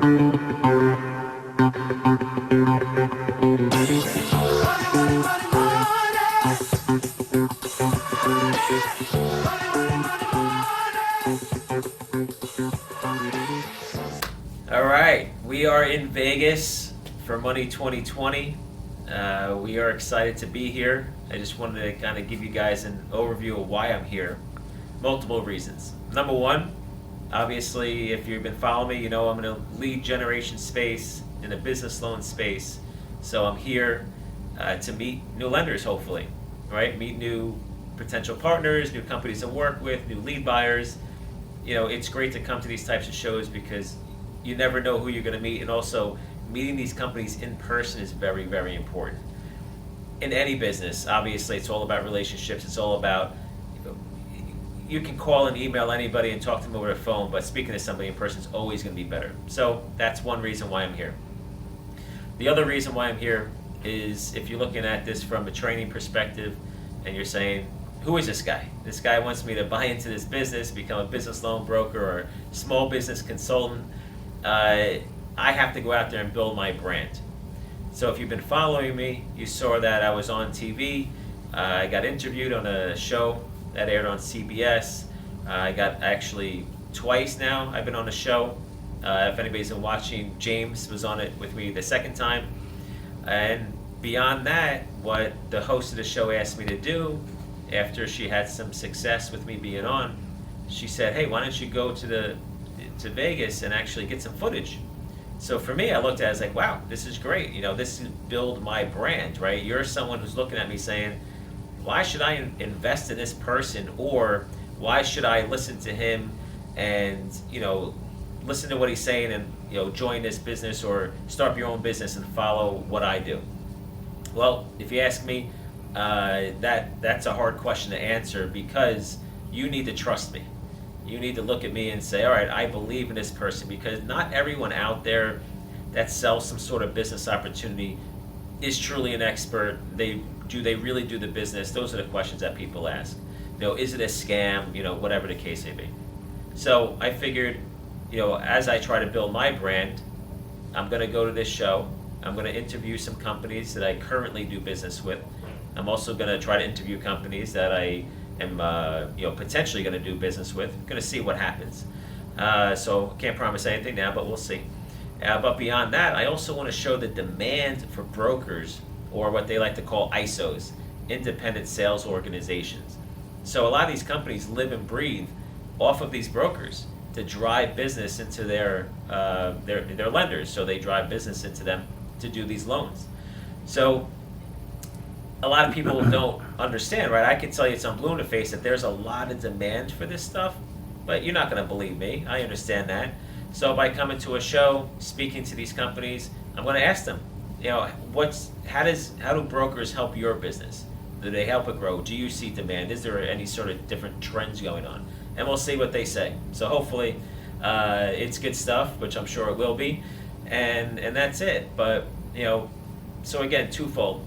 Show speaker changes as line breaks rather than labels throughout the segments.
All right, we are in Vegas for Money 2020. We are excited to be here. I just wanted to kind of give you guys an overview of why I'm here. Multiple reasons. Number one, obviously, if you've been following me, you know I'm in a lead generation space, in a business loan space. So I'm here to meet new lenders, hopefully, right? Meet new potential partners, new companies to work with, new lead buyers. You know, it's great to come to these types of shows because you never know who you're going to meet, and also meeting these companies in person is very, very important. In any business, obviously, it's all about relationships. It's all about, you can call and email anybody and talk to them over the phone, but speaking to somebody in person is always going to be better. So that's one reason why I'm here. The other reason why I'm here is if you're looking at this from a training perspective and you're saying, who is this guy? This guy wants me to buy into this business, become a business loan broker or small business consultant. I have to go out there and build my brand. So if you've been following me, you saw that I was on TV. I got interviewed on a show that aired on CBS. I got actually twice now. I've been on a show. If anybody's been watching, James was on it with me the second time. And beyond that, what the host of the show asked me to do after she had some success with me being on, she said, hey, why don't you go to Vegas and actually get some footage? So for me, I looked at it as like, wow, this is great. You know, this is build my brand, right? You're someone who's looking at me saying, why should I invest in this person, or why should I listen to him and, you know, listen to what he's saying and, you know, join this business or start your own business and follow what I do? Well, if you ask me, that's a hard question to answer, because you need to trust me. You need to look at me and say, all right, I believe in this person, because not everyone out there that sells some sort of business opportunity is truly an expert. Do they really do the business? Those are the questions that people ask. You know, is it a scam? You know, whatever the case may be. So I figured, you know, as I try to build my brand, I'm going to go to this show. I'm going to interview some companies that I currently do business with. I'm also going to try to interview companies that I am potentially going to do business with. I'm going to see what happens. So can't promise anything now, but we'll see. But beyond that, I also want to show the demand for brokers, or what they like to call ISOs, independent sales organizations. So a lot of these companies live and breathe off of these brokers to drive business into their lenders. So they drive business into them to do these loans. So a lot of people don't understand, right? I can tell you it's on blue in the face that there's a lot of demand for this stuff, but you're not going to believe me. I understand that. So by coming to a show, speaking to these companies, I'm going to ask them, you know, how do brokers help your business? Do they help it grow? Do you see demand? Is there any sort of different trends going on? And we'll see what they say. So hopefully it's good stuff, which I'm sure it will be, and that's it. But, you know, so again, twofold.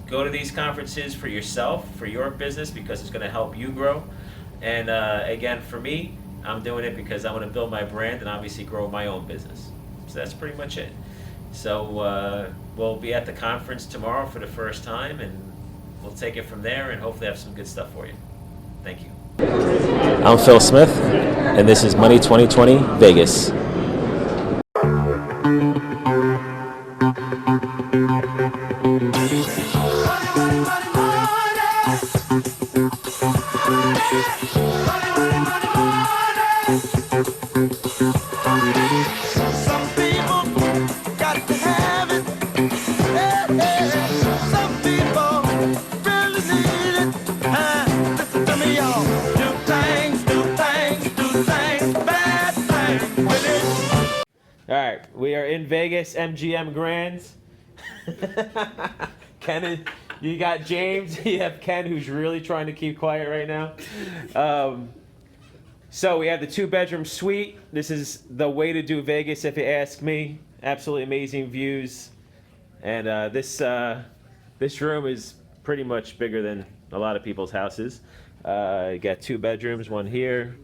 Go to these conferences for yourself, for your business, because it's going to help you grow. And again, for me, I'm doing it because I want to build my brand and obviously grow my own business. So that's pretty much it. So we'll be at the conference tomorrow for the first time, and we'll take it from there and hopefully have some good stuff for you. Thank you.
I'm Phil Smith, and this is Money 2020 Vegas.
All right, we are in Vegas, MGM Grand. Ken, you got James. You have Ken, who's really trying to keep quiet right now. So we have the 2-bedroom suite. This is the way to do Vegas, if you ask me. Absolutely amazing views, and this room is pretty much bigger than a lot of people's houses. You got 2 bedrooms, one here,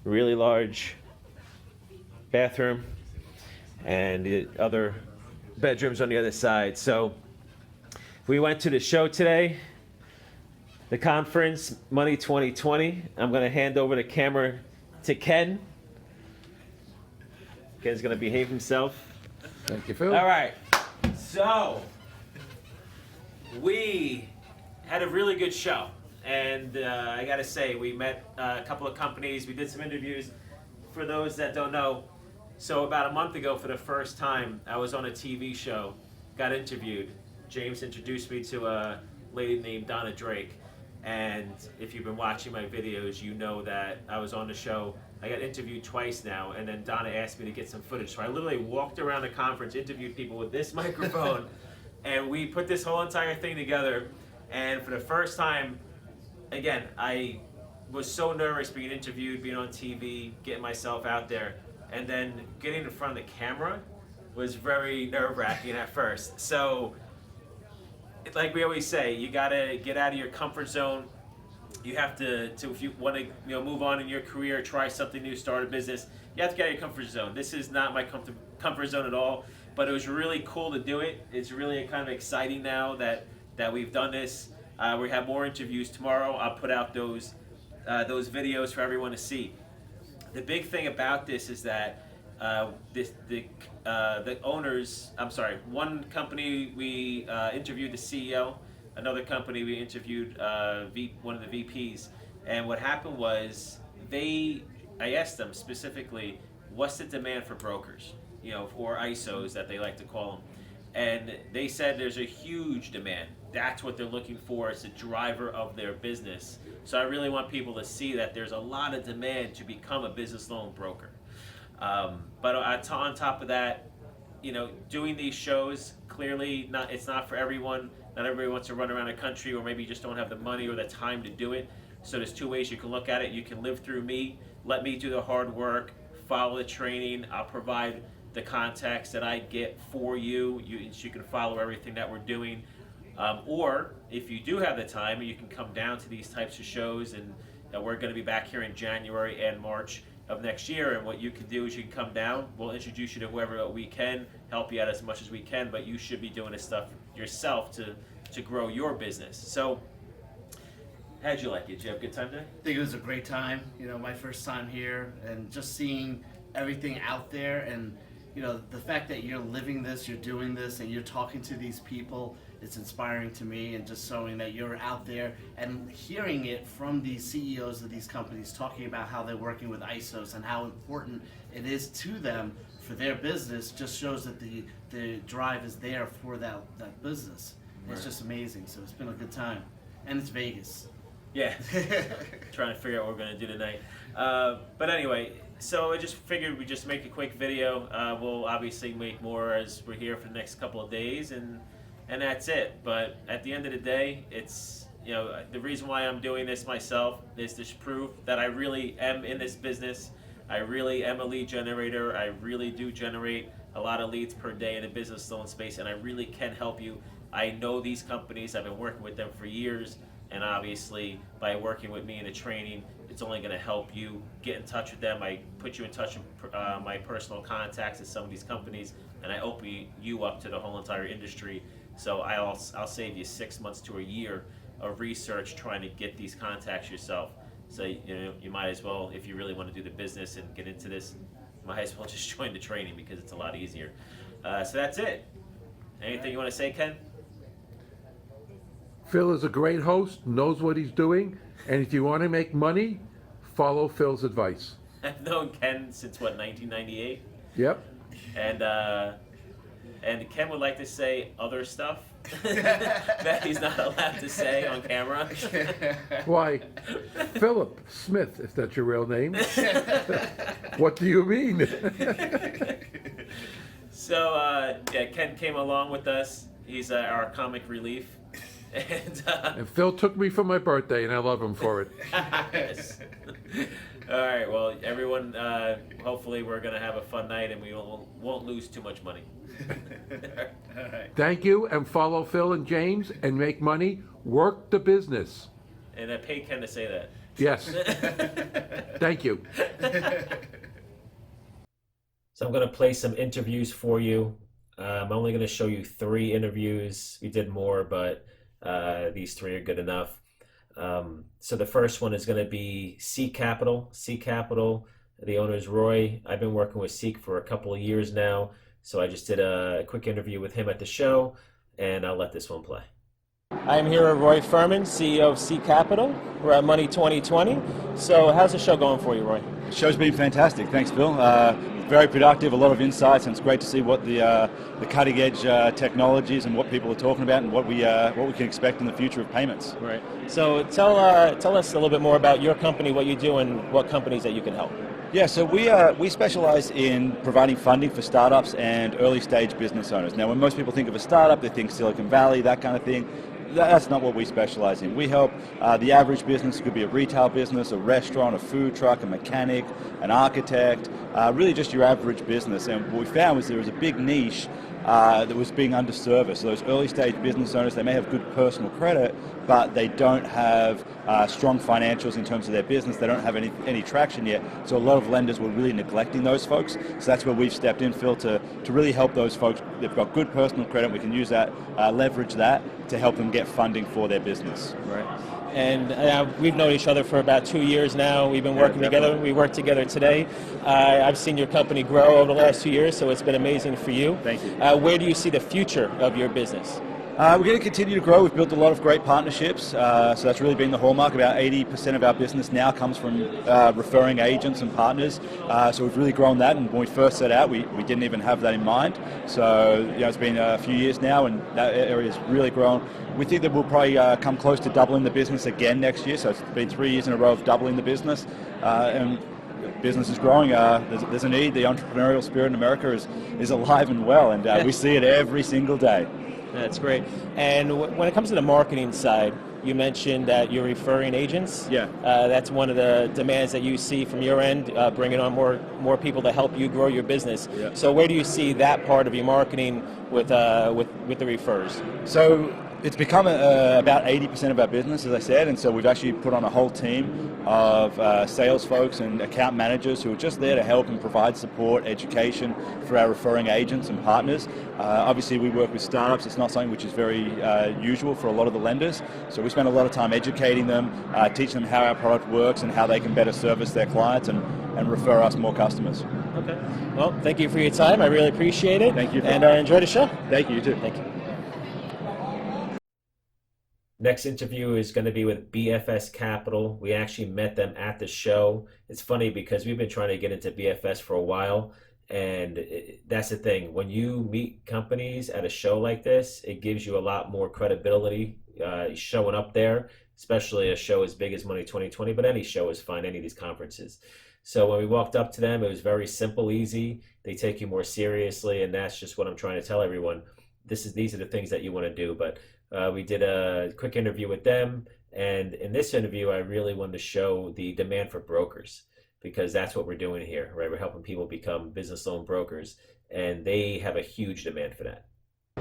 really large bathroom. and the other bedrooms on the other side. So we went to the show today, the conference, Money 2020. I'm going to hand over the camera to Ken. Ken's going to behave himself.
Thank you, Phil.
All right. So we had a really good show. And I got to say, we met a couple of companies. We did some interviews. For those that don't know, so about a month ago, for the first time, I was on a TV show, got interviewed. James introduced me to a lady named Donna Drake. And if you've been watching my videos, you know that I was on the show. I got interviewed twice now, and then Donna asked me to get some footage. So I literally walked around the conference, interviewed people with this microphone, and we put this whole entire thing together. And for the first time, again, I was so nervous being interviewed, being on TV, getting myself out there, and then getting in front of the camera was very nerve-wracking at first. So, like we always say, you gotta get out of your comfort zone. You have to if you want to, move on in your career, try something new, start a business. You have to get out of your comfort zone. This is not my comfort zone at all, but it was really cool to do it. It's really kind of exciting now that we've done this. We have more interviews tomorrow. I'll put out those videos for everyone to see. The big thing about this is that the owners. I'm sorry. One company we interviewed the CEO. Another company we interviewed one of the VPs. And what happened was I asked them specifically, what's the demand for brokers? Or ISOs that they like to call them. And they said there's a huge demand. That's what they're looking for. It's a driver of their business. So I really want people to see that there's a lot of demand to become a business loan broker. But on top of that, doing these shows, clearly it's not for everyone. Not everybody wants to run around the country, or maybe you just don't have the money or the time to do it. So there's two ways you can look at it. You can live through me, let me do the hard work, follow the training. I'll provide the contacts that I get for you. You can follow everything that we're doing. Or if you do have the time, you can come down to these types of shows, and we're going to be back here in January and March of next year. And what you can do is you can come down. We'll introduce you to whoever we can, help you out as much as we can, but you should be doing this stuff yourself to grow your business. So how'd you like it? Did you have a good time today?
I think it was a great time. My first time here, and just seeing everything out there, and the fact that you're living this, you're doing this, and you're talking to these people, it's inspiring to me, and just showing that you're out there and hearing it from these CEOs of these companies talking about how they're working with ISOs and how important it is to them for their business just shows that the drive is there for that business. Right. It's just amazing. So it's been a good time. And it's Vegas.
Yeah. Trying to figure out what we're going to do tonight. But anyway, so I just figured we'd just make a quick video. We'll obviously make more as we're here for the next couple of days, and that's it. But at the end of the day, it's, the reason why I'm doing this myself is to prove that I really am in this business. I really am a lead generator. I really do generate a lot of leads per day in the business loan space, and I really can help you. I know these companies. I've been working with them for years. And obviously, by working with me in the training, it's only going to help you get in touch with them. I put you in touch with my personal contacts at some of these companies, and I open you up to the whole entire industry. So I'll save you 6 months to a year of research trying to get these contacts yourself. So you might as well, if you really want to do the business and get into this, might as well just join the training because it's a lot easier. So that's it. Anything you want to say, Ken?
Phil is a great host, knows what he's doing, and if you want to make money, follow Phil's advice.
I've known Ken since, 1998?
Yep.
And Ken would like to say other stuff that he's not allowed to say on camera.
Why, Philip Smith, if that's your real name. What do you mean?
So, Ken came along with us. He's our comic relief. And
Phil took me for my birthday, and I love him for it.
Yes. All right. Well, everyone. Hopefully, we're gonna have a fun night, and we won't lose too much money.
All right.
Thank you, and follow Phil and James, and make money. Work the business.
And I paid Ken to say that.
Yes. Thank you.
So I'm going to play some interviews for you. I'm only going to show you 3 interviews. We did more, but these 3 are good enough. So the first one is going to be Seek Capital. Seek Capital, the owner is Roy. I've been working with Seek for a couple of years now, so I just did a quick interview with him at the show, and I'll let this one play. I'm here with Roy Furman, CEO of Seek Capital. We're at Money2020. So how's the show going for you, Roy?
The show's been fantastic. Thanks, Bill. Very productive, a lot of insights, and it's great to see what the cutting-edge technologies and what people are talking about and what we can expect in the future of payments.
Right. So tell us a little bit more about your company, what you do, and what companies that you can help.
Yeah, so we specialize in providing funding for startups and early-stage business owners. Now, when most people think of a startup, they think Silicon Valley, that kind of thing. That's not what we specialize in. We help the average business. It could be a retail business, a restaurant, a food truck, a mechanic, an architect, really just your average business. And what we found was there was a big niche that was being underserviced. So those early stage business owners, they may have good personal credit, but they don't have strong financials in terms of their business. They don't have any traction yet. So a lot of lenders were really neglecting those folks. So that's where we've stepped in, Phil, to really help those folks. They've got good personal credit. We can use that, leverage that to help them get funding for their business.
Right. And we've known each other for about 2 years now. We've been working together. We work together today. I've seen your company grow over the last 2 years, so it's been amazing for you.
Thank you.
Where do you see the future of your business?
We're going to continue to grow. We've built a lot of great partnerships, so that's really been the hallmark. About 80% of our business now comes from referring agents and partners, so we've really grown that, and when we first set out, we didn't even have that in mind. So it's been a few years now, and that area has really grown. We think that we'll probably come close to doubling the business again next year, so it's been 3 years in a row of doubling the business, and business is growing. There's a need. The entrepreneurial spirit in America is alive and well, and we see it every single day.
That's great. And when it comes to the marketing side, you mentioned that you're referring agents.
Yeah.
That's one of the demands that you see from your end, bringing on more people to help you grow your business.
Yeah.
So where do you see that part of your marketing with the refers?
So it's become about 80% of our business, as I said, and so we've actually put on a whole team of sales folks and account managers who are just there to help and provide support, education for our referring agents and partners. Obviously, we work with startups. It's not something which is very usual for a lot of the lenders, so we spend a lot of time educating them, teaching them how our product works and how they can better service their clients and refer us more customers.
Okay. Well, thank you for your time. I really appreciate it.
Thank you.
And enjoy the show.
Thank you, you too.
Thank you. Next interview is going to be with BFS Capital. We actually met them at the show. It's funny because we've been trying to get into BFS for a while, and that's the thing. When you meet companies at a show like this, it gives you a lot more credibility showing up there, especially a show as big as Money2020, but any show is fine, any of these conferences. So when we walked up to them, it was very simple, easy. They take you more seriously, and that's just what I'm trying to tell everyone. These are the things that you want to do, but we did a quick interview with them, and in this interview, I really wanted to show the demand for brokers, because that's what we're doing here, right? We're helping people become business loan brokers, and they have a huge demand for that.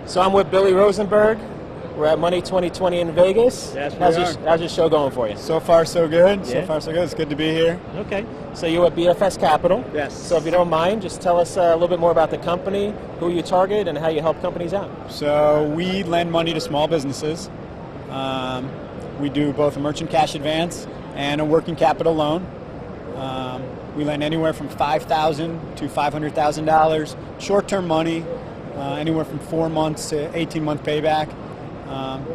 So I'm with Billy Rosenberg. We're at Money2020 in Vegas.
Yes,
how's your show going for you?
So far, so good.
Yeah.
So far, so good. It's good to be here.
Okay. So you're at BFS Capital.
Yes.
So if you don't mind, just tell us a little bit more about the company, who you target, and how you help companies out.
So we lend money to small businesses. We do both a merchant cash advance and a working capital loan. We lend anywhere from $5,000 to $500,000. Short-term money, anywhere from 4 months to 18-month payback.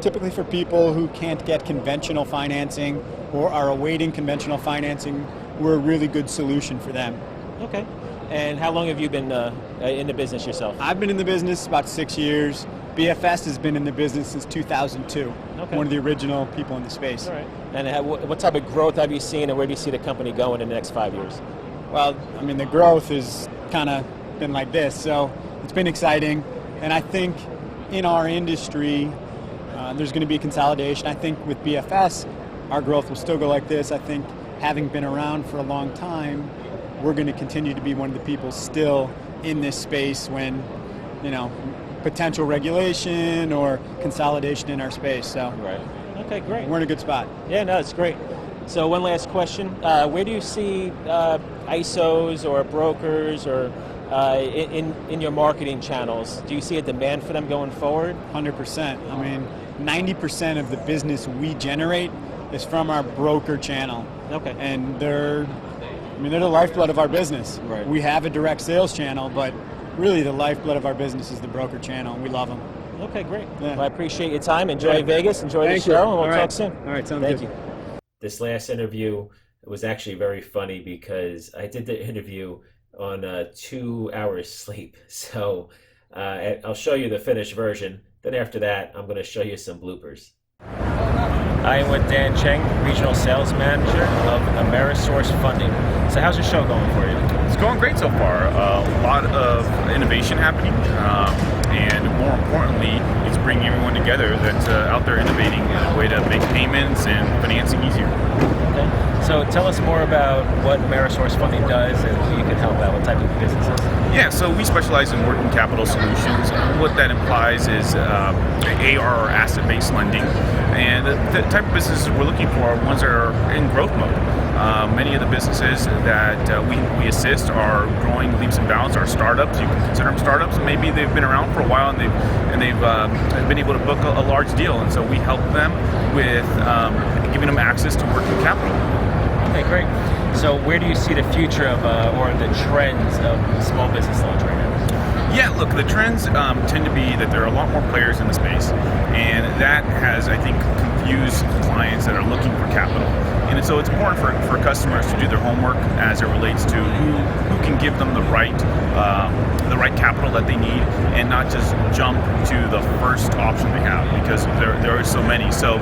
Typically for people who can't get conventional financing or are awaiting conventional financing, we're a really good solution for them.
Okay. And how long have you been in the business yourself?
I've been in the business about 6 years. BFS has been in the business since 2002.
Okay.
One of the original people in the space.
All right. And what type of growth have you seen, and where do you see the company going in the next 5 years?
Well, I mean, the growth has kind of been like this, so it's been exciting. And I think in our industry, there's going to be consolidation. I think with BFS, our growth will still go like this. I think having been around for a long time, we're going to continue to be one of the people still in this space when, potential regulation or consolidation in our space. So
Right. Okay, great.
we're in a good spot.
Yeah, no, it's great. So one last question. Where do you see ISOs or brokers or
in your marketing channels? Do you see a demand for them going forward?
100%. I mean, 90% of the business we generate is from our broker channel.
Okay.
And they're the lifeblood of our business.
Right.
We have a direct sales channel, but really the lifeblood of our business is the broker channel, and we love them.
Okay, great.
Yeah.
Well, I appreciate your time. Enjoy
Yeah.
Vegas. Enjoy
Thank
the
you.
show, and we'll
All right.
talk soon.
All right, sounds
Thank
good.
you.
This last interview was actually very funny because I did the interview on 2 hours sleep. So I'll show you the finished version. Then after that, I'm going to show you some bloopers. I am with Dan Cheng, Regional Sales Manager of Amerisource Funding. So how's the show going for you?
It's going great so far. A lot of innovation happening, and more importantly, it's bringing everyone together that's out there innovating a way to make payments and financing easier.
Okay. So tell us more about what Amerisource Funding does and who you can help out, what type of businesses.
Yeah, so we specialize in working capital solutions. What that implies is AR or asset-based lending. And the type of businesses we're looking for are ones that are in growth mode. Many of the businesses that we assist are growing leaps and bounds, are startups. You can consider them startups. Maybe they've been around for a while and they've been able to book a large deal. And so we help them with giving them access to working capital.
Okay, great. So where do you see the future of, or the trends of small business loans right now?
Yeah, look, the trends tend to be that there are a lot more players in the space, and that has, I think, confused clients that are looking for capital. And so it's important for customers to do their homework as it relates to who can give them the right capital that they need, and not just jump to the first option they have, because there are so many. So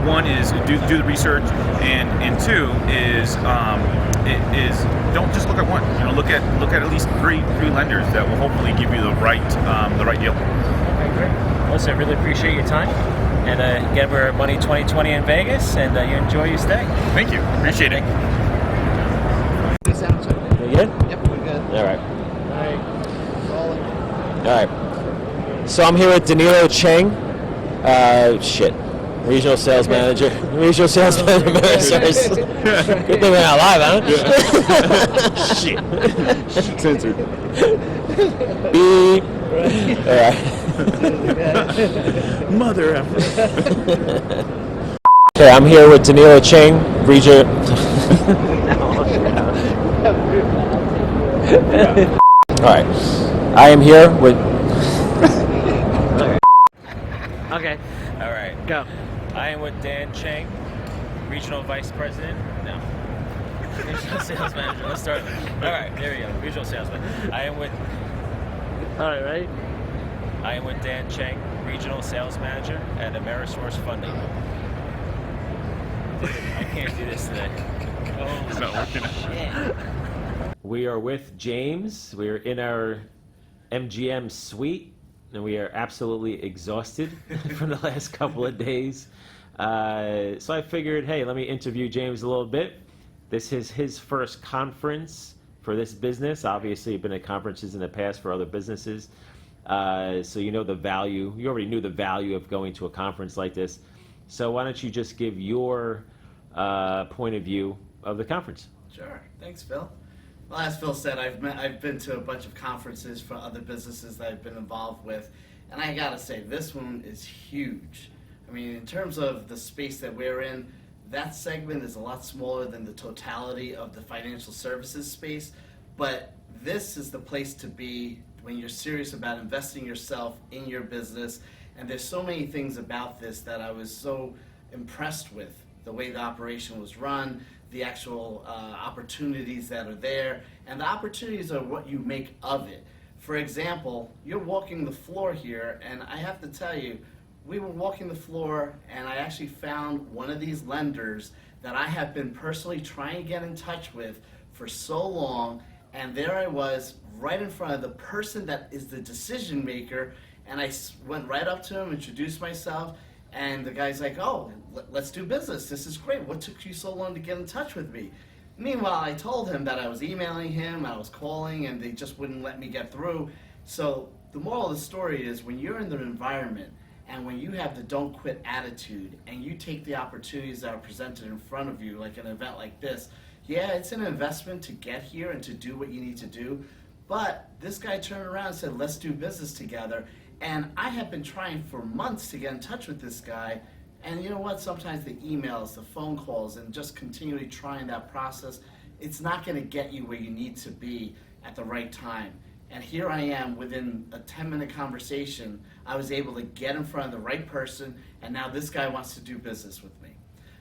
one is do the research, and two is don't just look at one. Look at least three lenders that will hopefully give you the right deal.
Okay, great. Listen, I really appreciate your time. And again, we're at Money2020 in Vegas, and you enjoy your stay.
Thank you. Appreciate it.
You good?
Yep, we're good.
All right.
Rolling.
All right. So I'm here with Danilo Cheng. Regional Sales Manager. Regional Sales Manager. Amerisource. Good thing we're not live, huh?
Shit. Censored.
Beep. All right.
Mother effer.
Okay, I'm here with Danilo Cheng, Regional. All right. I am here with.
Okay. All right. Go. I am with Dan Cheng, Regional Vice President. No. Regional Sales Manager. Let's start. All right. There we go. Regional Sales Manager. I am with.
All right, ready?
I am with Dan Cheng, Regional Sales Manager at Amerisource Funding. I can't do this today.
It's not working.
Shit. We are with James. We're in our MGM suite, and we are absolutely exhausted from the last couple of days. So I figured, hey, let me interview James a little bit. This is his first conference for this business. Obviously, you've been at conferences in the past for other businesses. So you know the value. You already knew the value of going to a conference like this. So why don't you just give your point of view of the conference?
Sure. Thanks, Phil. Well, as Phil said, I've been to a bunch of conferences for other businesses that I've been involved with, and I gotta say, this one is huge. I mean, in terms of the space that we're in, that segment is a lot smaller than the totality of the financial services space, but this is the place to be when you're serious about investing yourself in your business. And there's so many things about this that I was so impressed with. The way the operation was run, the actual opportunities that are there, and the opportunities are what you make of it. For example, you're walking the floor here, and I have to tell you, we were walking the floor, and I actually found one of these lenders that I have been personally trying to get in touch with for so long, and there I was right in front of the person that is the decision maker, and I went right up to him, introduced myself, and the guy's like, oh, let's do business. This is great. What took you so long to get in touch with me? Meanwhile, I told him that I was emailing him, I was calling, and they just wouldn't let me get through. So the moral of the story is, when you're in the environment and when you have the don't quit attitude and you take the opportunities that are presented in front of you, like an event like this, yeah, it's an investment to get here and to do what you need to do, But this guy turned around and said, let's do business together. And I have been trying for months to get in touch with this guy. And you know what? Sometimes the emails, the phone calls, and just continually trying that process, it's not going to get you where you need to be at the right time. And here I am, within a 10-minute conversation, I was able to get in front of the right person, and now this guy wants to do business with me.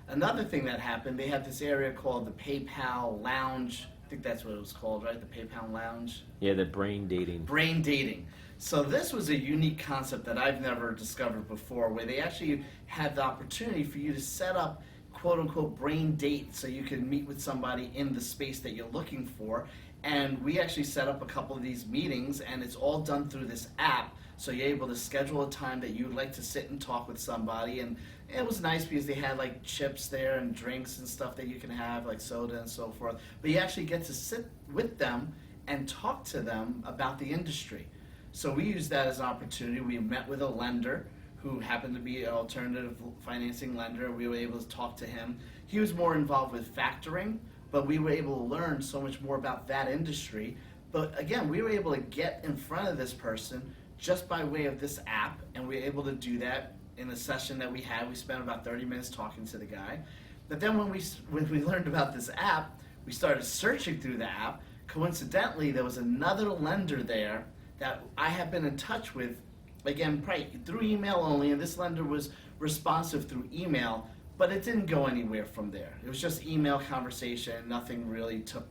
Another thing that happened, they have this area called the PayPal Lounge. I think that's what it was called, right? The PayPal Lounge?
Yeah, the brain dating.
Brain dating. So this was a unique concept that I've never discovered before, where they actually had the opportunity for you to set up quote-unquote brain date so you can meet with somebody in the space that you're looking for. And we actually set up a couple of these meetings, and it's all done through this app. So you're able to schedule a time that you would like to sit and talk with somebody. And it was nice because they had like chips there and drinks and stuff that you can have, like soda and so forth. But you actually get to sit with them and talk to them about the industry. So we used that as an opportunity. We met with a lender who happened to be an alternative financing lender. We were able to talk to him. He was more involved with factoring, but we were able to learn so much more about that industry. But again, we were able to get in front of this person just by way of this app, and we were able to do that in a session that we had. We spent about 30 minutes talking to the guy. But then when we learned about this app, we started searching through the app. Coincidentally, there was another lender there that I have been in touch with, again, probably through email only, and this lender was responsive through email, but it didn't go anywhere from there. It was just email conversation, nothing really took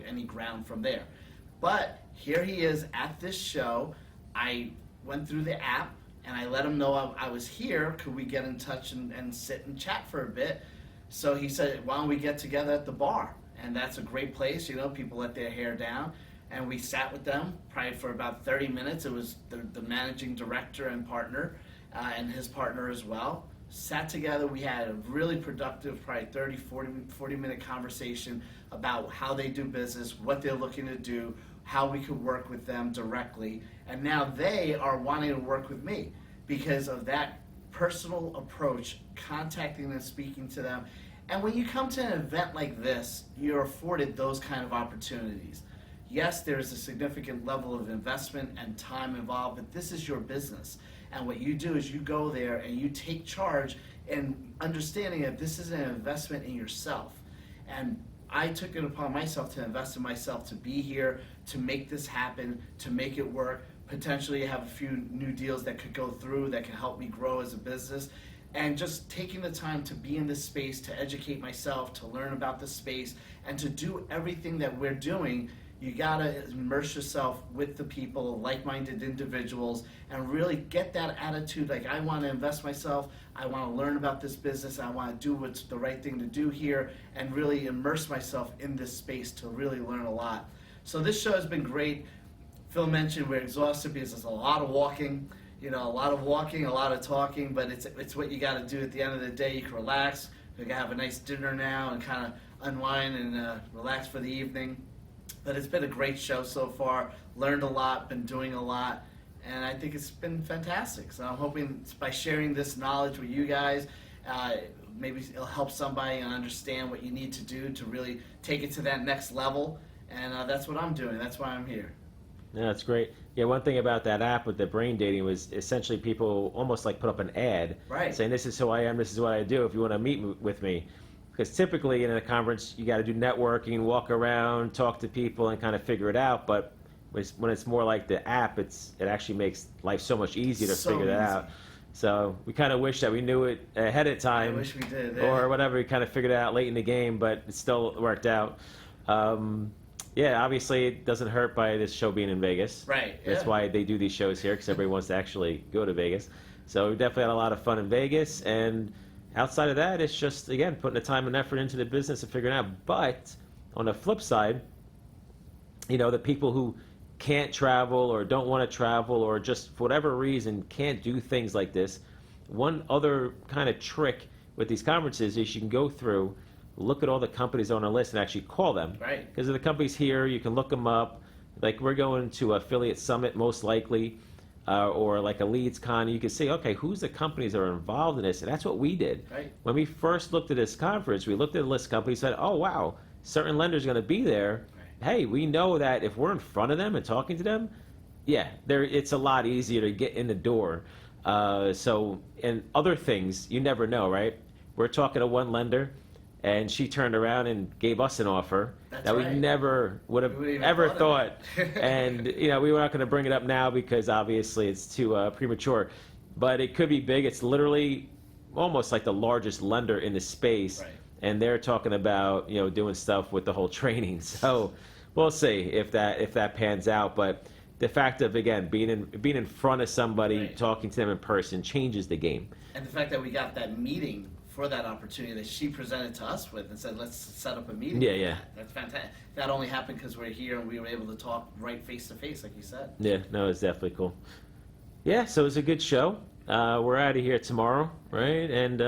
any ground from there. But here he is at this show. I went through the app, and I let him know I was here. Could we get in touch and sit and chat for a bit? So he said, why don't we get together at the bar? And that's a great place, you know, people let their hair down. And we sat with them probably for about 30 minutes. It was the managing director and partner and his partner as well. Sat together. We had a really productive, probably 30, 40-minute conversation about how they do business, what they're looking to do, how we could work with them directly. And now they are wanting to work with me because of that personal approach, contacting them, speaking to them. And when you come to an event like this, you're afforded those kind of opportunities. Yes, there is a significant level of investment and time involved, but this is your business. And what you do is you go there and you take charge and understanding that this is an investment in yourself. And I took it upon myself to invest in myself, to be here, to make this happen, to make it work, potentially have a few new deals that could go through that can help me grow as a business. And just taking the time to be in this space, to educate myself, to learn about the space, and to do everything that we're doing. You gotta immerse yourself with the people, like-minded individuals, and really get that attitude like, I wanna invest myself, I wanna learn about this business, I wanna do what's the right thing to do here, and really immerse myself in this space to really learn a lot. So this show has been great. Phil mentioned we're exhausted because there's a lot of walking, a lot of walking, a lot of talking, but it's what you gotta do at the end of the day. You can relax, you can have a nice dinner now and kind of unwind and relax for the evening. But it's been a great show so far, learned a lot, been doing a lot, and I think it's been fantastic. So I'm hoping by sharing this knowledge with you guys, maybe it'll help somebody and understand what you need to do to really take it to that next level, and that's what I'm doing. That's why I'm here.
Yeah, that's great. Yeah, one thing about that app with the brain dating was essentially people almost like put up an ad saying, this is who I am, this is what I do, if you want to meet with me. Because typically in a conference, you got to do networking, walk around, talk to people, and kind of figure it out. But when it's more like the app, it actually makes life so much easier to figure that out. So we kind of wish that we knew it ahead of time.
I wish we did.
Or whatever, we kind of figured it out late in the game, but it still worked out. Yeah, obviously it doesn't hurt by this show being in Vegas.
Right.
That's why they do these shows here, because everybody wants to actually go to Vegas. So we definitely had a lot of fun in Vegas, and outside of that, it's just, again, putting the time and effort into the business and figuring it out. But on the flip side, the people who can't travel or don't want to travel or just for whatever reason can't do things like this, one other kind of trick with these conferences is you can go through, look at all the companies on a list and actually call them.
Right.
Because of the companies here, you can look them up. Like we're going to Affiliate Summit most likely. Or like a Leads Con, you can see, okay, who's the companies that are involved in this? And that's what we did.
Right.
When we first looked at this conference, we looked at the list of companies and said, oh, wow, certain lenders are going to be there.
Right.
hey, we know that if we're in front of them and talking to them, yeah, it's a lot easier to get in the door. So, and other things, you never know, right? We're talking to one lender, and she turned around and gave us an offer that we never would have ever thought. And, we were not going to bring it up now because obviously it's too premature. But it could be big. It's literally almost like the largest lender in the space.
Right.
And they're talking about, doing stuff with the whole training. So we'll see if that pans out. But the fact of, again, being in front of somebody, talking to them in person changes the game.
And the fact that we got that meeting for that opportunity that she presented to us with and said, let's set up a meeting.
Yeah.
That's fantastic. That only happened because we're here and we were able to talk right face to face, like you said.
Yeah, no, it's definitely cool. Yeah, so it was a good show. We're out of here tomorrow, right? And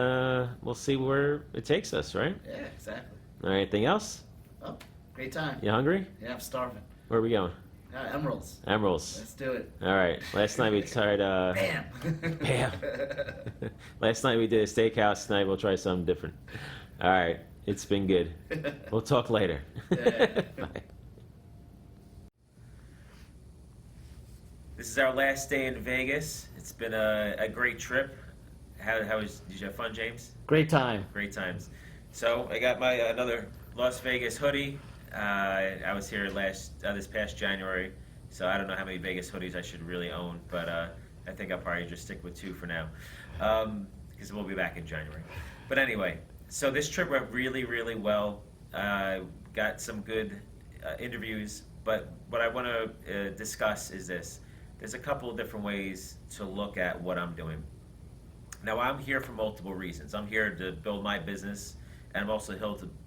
we'll see where it takes us, right?
Yeah, exactly.
All right, anything else?
Oh, great time.
You hungry?
Yeah, I'm starving.
Where are we going?
Emeralds.
Emeralds.
Let's do it.
All right. Last night we tried.
Bam.
Bam. Last night we did a steakhouse. Tonight we'll try something different. All right. It's been good. We'll talk later.
Yeah.
Bye. This is our last day in Vegas. It's been a great trip. Did you have fun, James?
Great time.
Great times. So I got my another Las Vegas hoodie. I was here this past January, so I don't know how many Vegas hoodies I should really own, but I think I'll probably just stick with 2 for now, because we'll be back in January. But anyway, so this trip went really, really well. Got some good interviews, but what I want to discuss is this. There's a couple of different ways to look at what I'm doing. Now, I'm here for multiple reasons. I'm here to build my business, and I'm also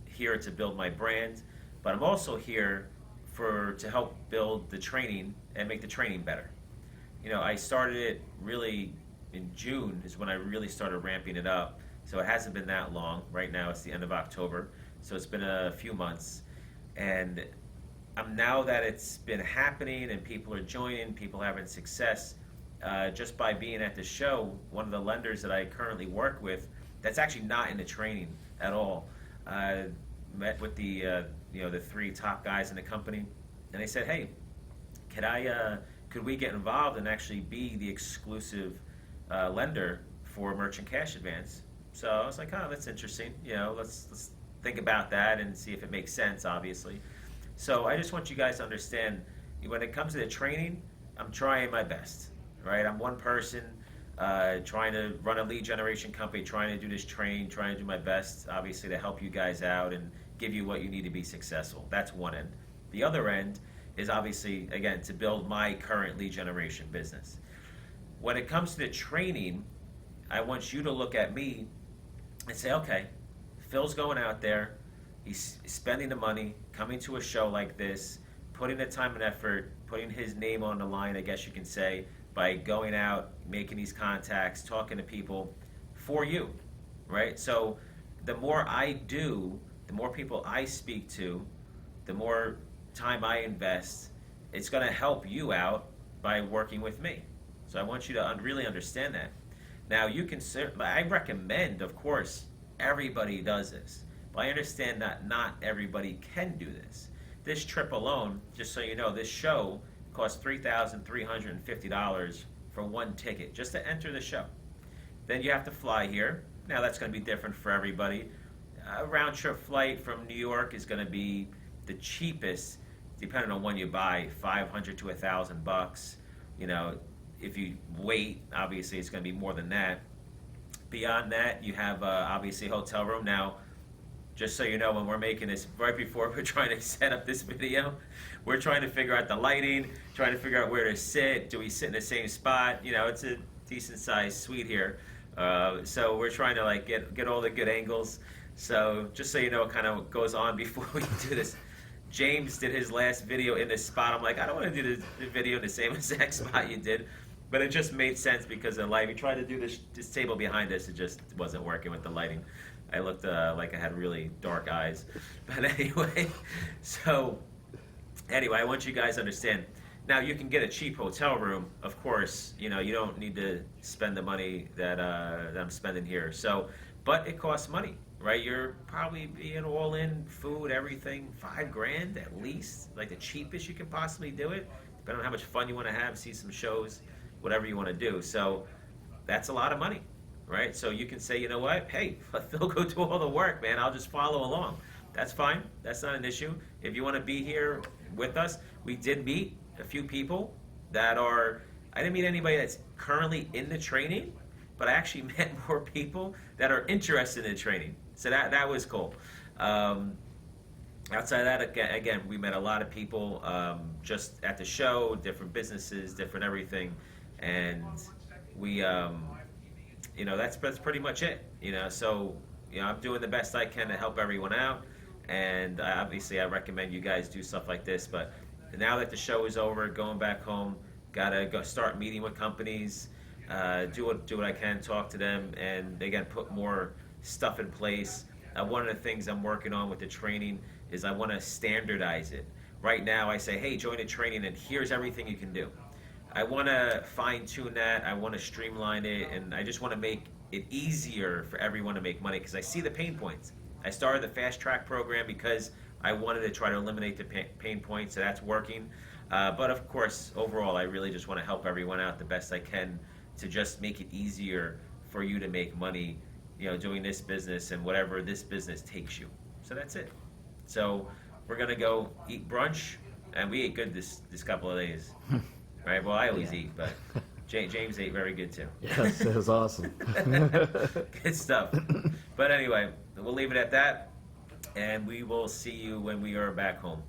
here to build my brand. But I'm also here to help build the training and make the training better. I started it really in June is when I really started ramping it up. So it hasn't been that long. Right now it's the end of October. So it's been a few months. And now that it's been happening and people are joining, people having success, just by being at the show, one of the lenders that I currently work with, that's actually not in the training at all, met with the 3 top guys in the company, and they said, hey, could we get involved and actually be the exclusive lender for merchant cash advance? So I was like, oh, that's interesting. Let's think about that and see if it makes sense, obviously. So I just want you guys to understand, when it comes to the training, I'm trying my best, right? I'm one person trying to run a lead generation company, trying to do this training, trying to do my best, obviously, to help you guys out and give you what you need to be successful. That's one end. The other end is obviously, again, to build my current lead generation business. When it comes to the training, I want you to look at me and say, okay, Phil's going out there, he's spending the money, coming to a show like this, putting the time and effort, putting his name on the line, I guess you can say, by going out, making these contacts, talking to people for you, right? So the more I do, the more people I speak to, the more time I invest, it's going to help you out by working with me. So I want you to really understand that. Now, I recommend, of course, everybody does this, but I understand that not everybody can do this. This trip alone, just so you know, this show costs $3,350 for one ticket just to enter the show. Then you have to fly here. Now that's going to be different for everybody. A round trip flight from New York is going to be the cheapest, depending on when you buy, $500 to $1,000. If you wait, obviously it's going to be more than that. Beyond that, you have obviously a hotel room. Now, just so you know, when we're making this, right before we're trying to set up this video, we're trying to figure out the lighting, trying to figure out where to sit. Do we sit in the same spot? It's a decent sized suite here. So we're trying to get all the good angles. So just so you know what kind of goes on before we do this. James did his last video in this spot. I'm like, I don't want to do the video in the same exact spot you did. But it just made sense because of light. We tried to do this table behind us. It just wasn't working with the lighting. I looked like I had really dark eyes. But anyway, I want you guys to understand. Now, you can get a cheap hotel room, of course. You don't need to spend the money that I'm spending here. But it costs money, right? You're probably being all in, food, everything, $5,000 at least, like the cheapest you can possibly do it, depending on how much fun you want to have, see some shows, whatever you want to do. So that's a lot of money, right? So you can say, you know what, hey, let Phil go do all the work, man. I'll just follow along. That's fine. That's not an issue. If you want to be here with us, we did meet a few people that are, I didn't meet anybody that's currently in the training, but I actually met more people that are interested in the training. So that was cool. Outside of that, again, we met a lot of people just at the show, different businesses, different everything. And we, that's pretty much it. So, I'm doing the best I can to help everyone out. And obviously, I recommend you guys do stuff like this. But now that the show is over, going back home, gotta go start meeting with companies, do what I can, talk to them, and again, put more stuff in place. One of the things I'm working on with the training is I want to standardize it. Right now, I say, hey, join the training, and here's everything you can do. I want to fine tune that. I want to streamline it, and I just want to make it easier for everyone to make money because I see the pain points. I started the fast track program because I wanted to try to eliminate the pain points, so that's working. But of course, overall, I really just want to help everyone out the best I can to just make it easier for you to make money, doing this business and whatever this business takes you. So that's it. So we're gonna go eat brunch, and we ate good this couple of days. Right? Well, I always eat, but James ate very good too.
Yes, it was awesome.
Good stuff. But anyway, we'll leave it at that, and we will see you when we are back home.